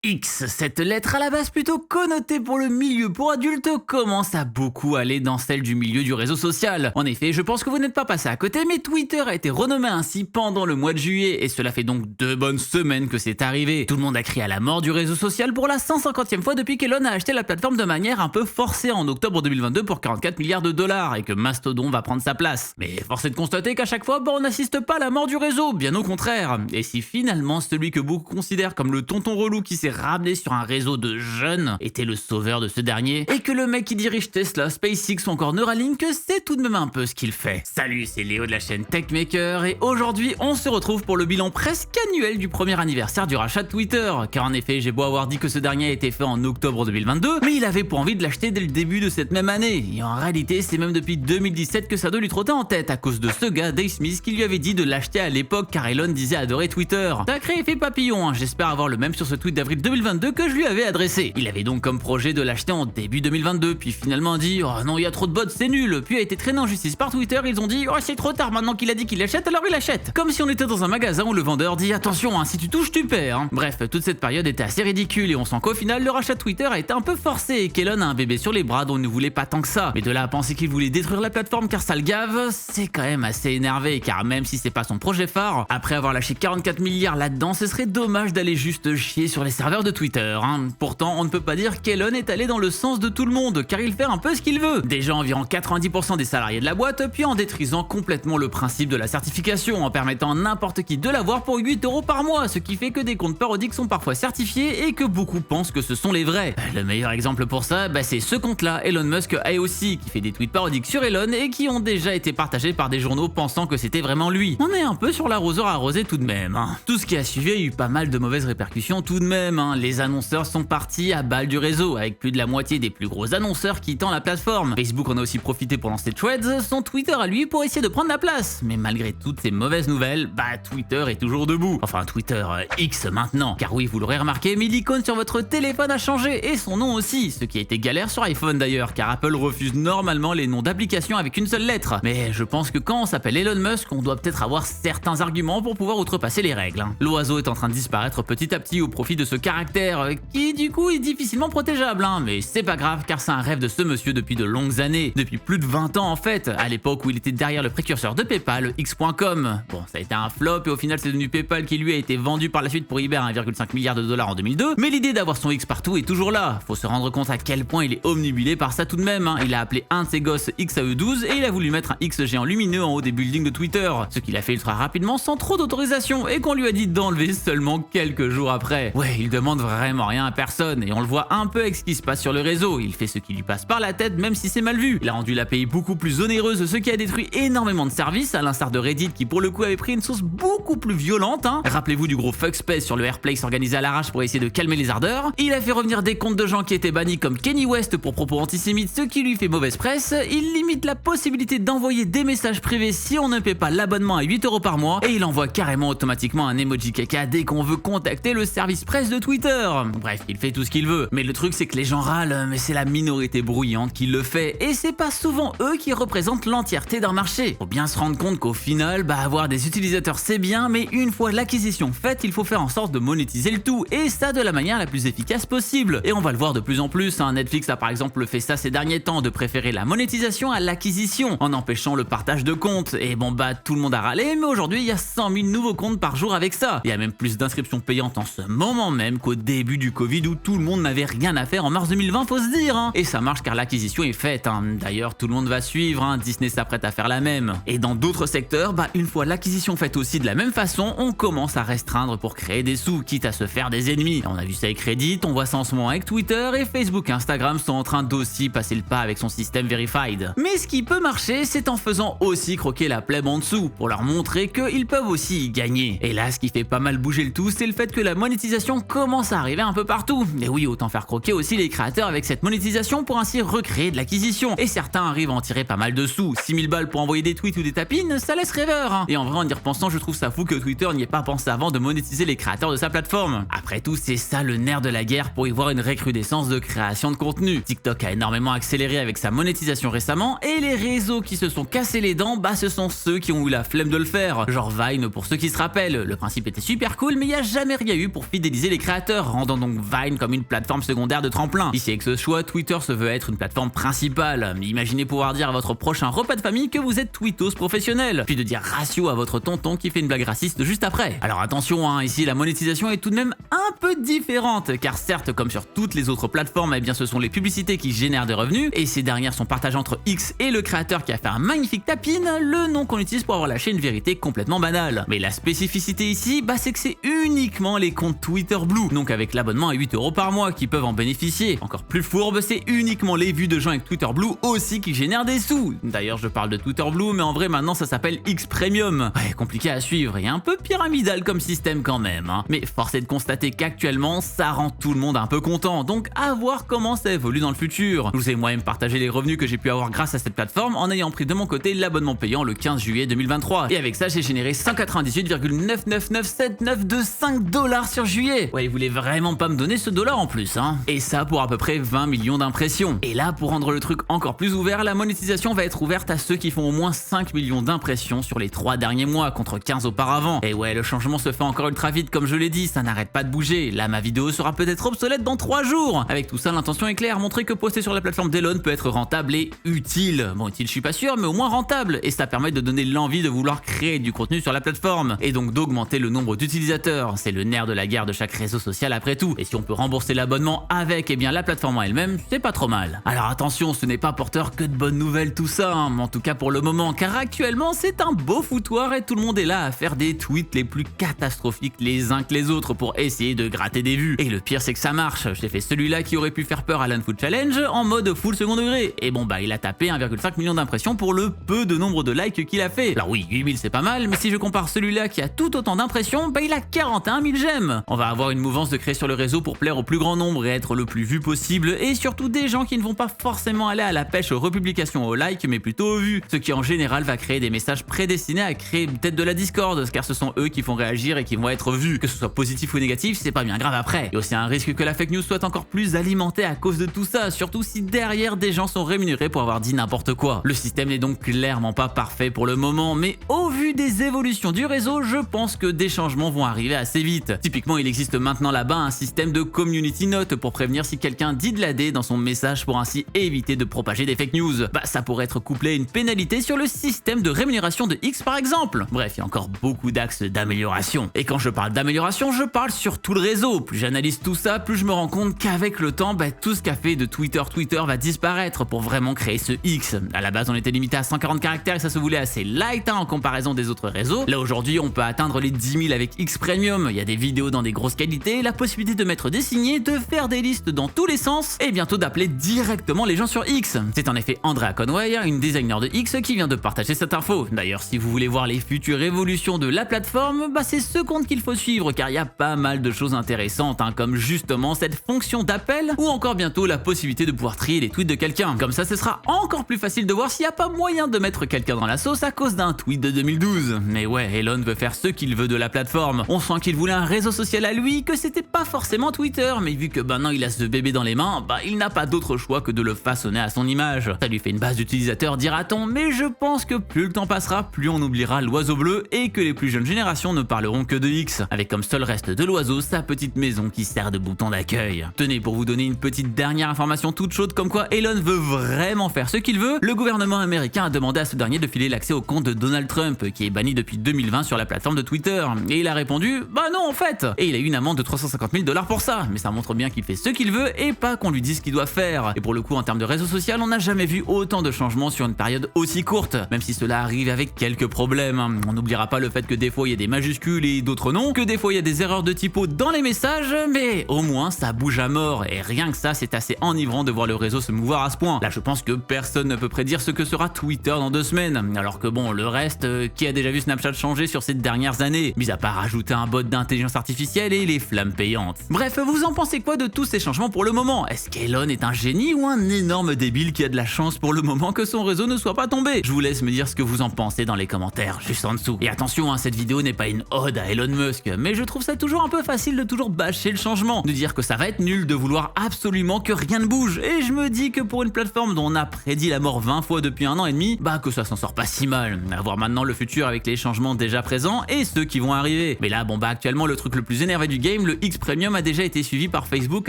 X, cette lettre à la base plutôt connotée pour le milieu pour adultes, commence à beaucoup aller dans celle du milieu du réseau social. En effet, je pense que vous n'êtes pas passé à côté, mais Twitter a été renommé ainsi pendant le mois de juillet, et cela fait donc 2 bonnes semaines que c'est arrivé. Tout le monde a crié à la mort du réseau social pour la 150e fois depuis qu'Elon a acheté la plateforme de manière un peu forcée en octobre 2022 pour 44 milliards de dollars, et que Mastodon va prendre sa place. Mais force est de constater qu'à chaque fois, on n'assiste pas à la mort du réseau, bien au contraire. Et si finalement celui que beaucoup considèrent comme le tonton relou qui s'est ramené sur un réseau de jeunes était le sauveur de ce dernier, et que le mec qui dirige Tesla, SpaceX ou encore Neuralink, c'est tout de même un peu ce qu'il fait. Salut, c'est Léo de la chaîne Techmaker, et aujourd'hui on se retrouve pour le bilan presque annuel du premier anniversaire du rachat de Twitter, car en effet j'ai beau avoir dit que ce dernier a été fait en octobre 2022, mais il avait pour envie de l'acheter dès le début de cette même année, et en réalité c'est même depuis 2017 que ça doit lui trotter en tête à cause de ce gars, Dave Smith, qui lui avait dit de l'acheter à l'époque car Elon disait adorer Twitter. Sacré effet papillon, hein. J'espère avoir le même sur ce tweet d'avril 2022 que je lui avais adressé. Il avait donc comme projet de l'acheter en début 2022, puis finalement dit oh non, il y a trop de bots, c'est nul, puis a été traîné en justice par Twitter. Ils ont dit oh c'est trop tard, maintenant qu'il a dit qu'il achète, alors il achète. Comme si on était dans un magasin où le vendeur dit attention, hein, si tu touches tu perds. Hein. Bref, toute cette période était assez ridicule et on sent qu'au final le rachat de Twitter a été un peu forcé et qu'Elon a un bébé sur les bras dont il ne voulait pas tant que ça. Mais de là à penser qu'il voulait détruire la plateforme car ça le gave, c'est quand même assez énervé, car même si c'est pas son projet phare, après avoir lâché 44 milliards là-dedans, ce serait dommage d'aller juste chier sur les serveurs de Twitter. Hein. Pourtant, on ne peut pas dire qu'Elon est allé dans le sens de tout le monde, car il fait un peu ce qu'il veut. Déjà environ 90% des salariés de la boîte, puis en détruisant complètement le principe de la certification, en permettant à n'importe qui de l'avoir pour 8 € par mois, ce qui fait que des comptes parodiques sont parfois certifiés et que beaucoup pensent que ce sont les vrais. Le meilleur exemple pour ça, c'est ce compte-là, Elon Musk AOC, qui fait des tweets parodiques sur Elon et qui ont déjà été partagés par des journaux pensant que c'était vraiment lui. On est un peu sur l'arroseur arrosé tout de même. Hein. Tout ce qui a suivi a eu pas mal de mauvaises répercussions tout de même. Hein. Les annonceurs sont partis à balle du réseau, avec plus de la moitié des plus gros annonceurs quittant la plateforme. Facebook en a aussi profité pour lancer Threads, son Twitter à lui, pour essayer de prendre la place. Mais malgré toutes ces mauvaises nouvelles, Twitter est toujours debout. Enfin Twitter X maintenant. Car oui, vous l'aurez remarqué, mais l'icône sur votre téléphone a changé, et son nom aussi, ce qui a été galère sur iPhone d'ailleurs, car Apple refuse normalement les noms d'applications avec une seule lettre. Mais je pense que quand on s'appelle Elon Musk, on doit peut-être avoir certains arguments pour pouvoir outrepasser les règles. Hein. L'oiseau est en train de disparaître petit à petit au profit de ce caractère qui du coup est difficilement protégeable, hein. Mais c'est pas grave car c'est un rêve de ce monsieur depuis de longues années, depuis plus de 20 ans en fait, à l'époque où il était derrière le précurseur de PayPal, X.com. Bon, ça a été un flop et au final c'est devenu PayPal qui lui a été vendu par la suite pour eBay à 1,5 milliard de dollars en 2002, mais l'idée d'avoir son X partout est toujours là. Faut se rendre compte à quel point il est omnibulé par ça tout de même, hein. Il a appelé un de ses gosses XAE12 et il a voulu mettre un X géant lumineux en haut des buildings de Twitter, ce qu'il a fait ultra rapidement sans trop d'autorisation et qu'on lui a dit d'enlever seulement quelques jours après. Ouais, il demande vraiment rien à personne et on le voit un peu avec ce qui se passe sur le réseau. Il fait ce qui lui passe par la tête même si c'est mal vu. Il a rendu l'API beaucoup plus onéreuse, ce qui a détruit énormément de services, à l'instar de Reddit qui pour le coup avait pris une sauce beaucoup plus violente. Hein. Rappelez-vous du gros fuck space sur le Airplace organisé à l'arrache pour essayer de calmer les ardeurs. Il a fait revenir des comptes de gens qui étaient bannis comme Kanye West pour propos antisémites, ce qui lui fait mauvaise presse. Il limite la possibilité d'envoyer des messages privés si on ne paie pas l'abonnement à 8 € par mois, et il envoie carrément automatiquement un emoji caca dès qu'on veut contacter le service presse de Twitter. Bref, il fait tout ce qu'il veut. Mais le truc c'est que les gens râlent, mais c'est la minorité bruyante qui le fait, et c'est pas souvent eux qui représentent l'entièreté d'un marché. Faut bien se rendre compte qu'au final, avoir des utilisateurs c'est bien, mais une fois l'acquisition faite, il faut faire en sorte de monétiser le tout, et ça de la manière la plus efficace possible. Et on va le voir de plus en plus, hein. Netflix a par exemple fait ça ces derniers temps, de préférer la monétisation à l'acquisition, en empêchant le partage de comptes. Et bon tout le monde a râlé, mais aujourd'hui il y a 100 000 nouveaux comptes par jour avec ça. Il y a même plus d'inscriptions payantes en ce moment même qu'au début du Covid où tout le monde n'avait rien à faire en mars 2020, faut se dire. Hein. Et ça marche car l'acquisition est faite. Hein. D'ailleurs, tout le monde va suivre. Hein. Disney s'apprête à faire la même. Et dans d'autres secteurs, une fois l'acquisition faite aussi de la même façon, on commence à restreindre pour créer des sous, quitte à se faire des ennemis. On a vu ça avec Reddit, on voit ça en ce moment avec Twitter, et Facebook et Instagram sont en train d'aussi passer le pas avec son système verified. Mais ce qui peut marcher, c'est en faisant aussi croquer la plèbe en dessous, pour leur montrer qu'ils peuvent aussi y gagner. Et là, ce qui fait pas mal bouger le tout, c'est le fait que la monétisation commence à arriver un peu partout. Et oui, autant faire croquer aussi les créateurs avec cette monétisation pour ainsi recréer de l'acquisition. Et certains arrivent à en tirer pas mal de sous. 6000 balles pour envoyer des tweets ou des tapines, ça laisse rêveur. Hein. Et en vrai, en y repensant, je trouve ça fou que Twitter n'y ait pas pensé avant de monétiser les créateurs de sa plateforme. Après tout, c'est ça le nerf de la guerre pour y voir une récrédescence de création de contenu. TikTok a énormément accéléré avec sa monétisation récemment, et les réseaux qui se sont cassés les dents, ce sont ceux qui ont eu la flemme de le faire. Genre Vine pour ceux qui se rappellent. Le principe était super cool, mais il n'y a jamais rien eu pour fidéliser les créateurs. créateurs, rendant donc Vine comme une plateforme secondaire de tremplin. Ici avec ce choix, Twitter se veut être une plateforme principale. Imaginez pouvoir dire à votre prochain repas de famille que vous êtes tweetos professionnel, puis de dire ratio à votre tonton qui fait une blague raciste juste après. Alors attention, ici la monétisation est tout de même un peu différente, car certes, comme sur toutes les autres plateformes, eh bien ce sont les publicités qui génèrent des revenus, et ces dernières sont partagées entre X et le créateur qui a fait un magnifique tapin, le nom qu'on utilise pour avoir lâché une vérité complètement banale. Mais la spécificité ici, c'est que c'est uniquement les comptes Twitter Blue, donc avec l'abonnement à 8 € par mois qui peuvent en bénéficier. Encore plus fourbe, c'est uniquement les vues de gens avec Twitter Blue aussi qui génèrent des sous. D'ailleurs, je parle de Twitter Blue, mais en vrai maintenant ça s'appelle X Premium. Ouais, compliqué à suivre et un peu pyramidal comme système quand même. Mais force est de constater qu'actuellement, ça rend tout le monde un peu content, donc à voir comment ça évolue dans le futur. Je vous ai moi-même partagé les revenus que j'ai pu avoir grâce à cette plateforme en ayant pris de mon côté l'abonnement payant le 15 juillet 2023. Et avec ça, j'ai généré 198,999792 $5 sur juillet. Ouais, ils voulaient vraiment pas me donner ce dollar en plus, Et ça pour à peu près 20 millions d'impressions. Et là, pour rendre le truc encore plus ouvert, la monétisation va être ouverte à ceux qui font au moins 5 millions d'impressions sur les 3 derniers mois, contre 15 auparavant. Et ouais, le changement se fait encore ultra vite, comme je l'ai dit, ça n'arrête pas de bouger. Là, ma vidéo sera peut-être obsolète dans 3 jours. Avec tout ça, l'intention est claire, montrer que poster sur la plateforme d'Elon peut être rentable et utile. Bon, utile, je suis pas sûr, mais au moins rentable. Et ça permet de donner l'envie de vouloir créer du contenu sur la plateforme. Et donc d'augmenter le nombre d'utilisateurs. C'est le nerf de la guerre de chaque réseau social après tout. Et si on peut rembourser l'abonnement avec, la plateforme en elle-même, c'est pas trop mal. Alors attention, ce n'est pas porteur que de bonnes nouvelles tout ça, en tout cas pour le moment, car actuellement c'est un beau foutoir et tout le monde est là à faire des tweets les plus catastrophiques les uns que les autres pour essayer de gratter des vues. Et le pire c'est que ça marche. J'ai fait celui-là qui aurait pu faire peur à l'Unfood Challenge en mode full second degré. Et bon il a tapé 1,5 million d'impressions pour le peu de nombre de likes qu'il a fait. Alors oui, 8000 c'est pas mal, mais si je compare celui-là qui a tout autant d'impressions, il a 41 000 j'aime. On va avoir une mouvance de créer sur le réseau pour plaire au plus grand nombre et être le plus vu possible, et surtout des gens qui ne vont pas forcément aller à la pêche aux republications aux likes, mais plutôt aux vues, ce qui en général va créer des messages prédestinés à créer peut-être de la discorde, car ce sont eux qui font réagir et qui vont être vus. Que ce soit positif ou négatif, c'est pas bien grave après. Il y a aussi un risque que la fake news soit encore plus alimentée à cause de tout ça, surtout si derrière des gens sont rémunérés pour avoir dit n'importe quoi. Le système n'est donc clairement pas parfait pour le moment, mais au vu des évolutions du réseau, je pense que des changements vont arriver assez vite. Typiquement, il existe maintenant là-bas un système de community note pour prévenir si quelqu'un dit de la D dans son message pour ainsi éviter de propager des fake news. Ça pourrait être couplé à une pénalité sur le système de rémunération de X par exemple. Bref, il y a encore beaucoup d'axes d'amélioration. Et quand je parle d'amélioration, je parle sur tout le réseau. Plus j'analyse tout ça, plus je me rends compte qu'avec le temps, tout ce qu'a fait de Twitter va disparaître pour vraiment créer ce X. À la base, on était limité à 140 caractères et ça se voulait assez light en comparaison des autres réseaux. Là aujourd'hui, on peut atteindre les 10 000 avec X Premium. Il y a des vidéos dans des grosses qualités, la possibilité de mettre des signés, de faire des listes dans tous les sens et bientôt d'appeler directement les gens sur X. C'est en effet Andrea Conway, une designer de X, qui vient de partager cette info. D'ailleurs, si vous voulez voir les futures évolutions de la plateforme, c'est ce compte qu'il faut suivre car il y a pas mal de choses intéressantes, comme justement cette fonction d'appel ou encore bientôt la possibilité de pouvoir trier les tweets de quelqu'un. Comme ça, ce sera encore plus facile de voir s'il n'y a pas moyen de mettre quelqu'un dans la sauce à cause d'un tweet de 2012. Mais ouais, Elon veut faire ce qu'il veut de la plateforme. On sent qu'il voulait un réseau social à lui, que c'était pas forcément Twitter, mais vu que maintenant il a ce bébé dans les mains, il n'a pas d'autre choix que de le façonner à son image. Ça lui fait une base d'utilisateurs, dira-t-on, mais je pense que plus le temps passera, plus on oubliera l'oiseau bleu et que les plus jeunes générations ne parleront que de X, avec comme seul reste de l'oiseau sa petite maison qui sert de bouton d'accueil. Tenez, pour vous donner une petite dernière information toute chaude comme quoi Elon veut vraiment faire ce qu'il veut, le gouvernement américain a demandé à ce dernier de filer l'accès au compte de Donald Trump, qui est banni depuis 2020 sur la plateforme de Twitter. Et il a répondu non en fait. Et il a eu une amende de 350 000 $ pour ça. Mais ça montre bien qu'il fait ce qu'il veut et pas qu'on lui dise ce qu'il doit faire. Et pour le coup, en termes de réseau social, on n'a jamais vu autant de changements sur une période aussi courte, même si cela arrive avec quelques problèmes. On n'oubliera pas le fait que des fois il y a des majuscules et d'autres non, que des fois il y a des erreurs de typo dans les messages, mais au moins ça bouge à mort. Et rien que ça, c'est assez enivrant de voir le réseau se mouvoir à ce point. Là, je pense que personne ne peut prédire ce que sera Twitter dans 2 semaines. Alors que bon, le reste, qui a déjà vu Snapchat changer sur ces dernières années, mis à part rajouter un bot d'intelligence artificielle et les flammes payantes. Bref, vous en pensez quoi de tous ces changements pour le moment? Est-ce qu'Elon est un génie ou un énorme débile qui a de la chance pour le moment que son réseau ne soit pas tombé? Je vous laisse me dire ce que vous en pensez dans les commentaires juste en dessous. Et attention, cette vidéo n'est pas une ode à Elon Musk, mais je trouve ça toujours un peu facile de toujours bâcher le changement, de dire que ça va être nul, de vouloir absolument que rien ne bouge. Et je me dis que pour une plateforme dont on a prédit la mort 20 fois depuis 1 an et demi, que ça s'en sort pas si mal. À voir maintenant le futur avec les changements déjà présents et ceux qui vont arriver. Mais là, actuellement, le truc le plus énervé du game, Prime, le X Premium a déjà été suivi par Facebook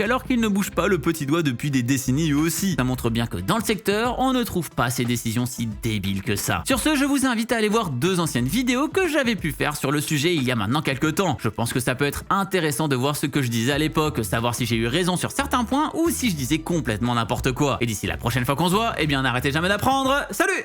alors qu'il ne bouge pas le petit doigt depuis des décennies eux aussi. Ça montre bien que dans le secteur, on ne trouve pas ces décisions si débiles que ça. Sur ce, je vous invite à aller voir 2 anciennes vidéos que j'avais pu faire sur le sujet il y a maintenant quelques temps. Je pense que ça peut être intéressant de voir ce que je disais à l'époque, savoir si j'ai eu raison sur certains points ou si je disais complètement n'importe quoi. Et d'ici la prochaine fois qu'on se voit, eh bien n'arrêtez jamais d'apprendre. Salut!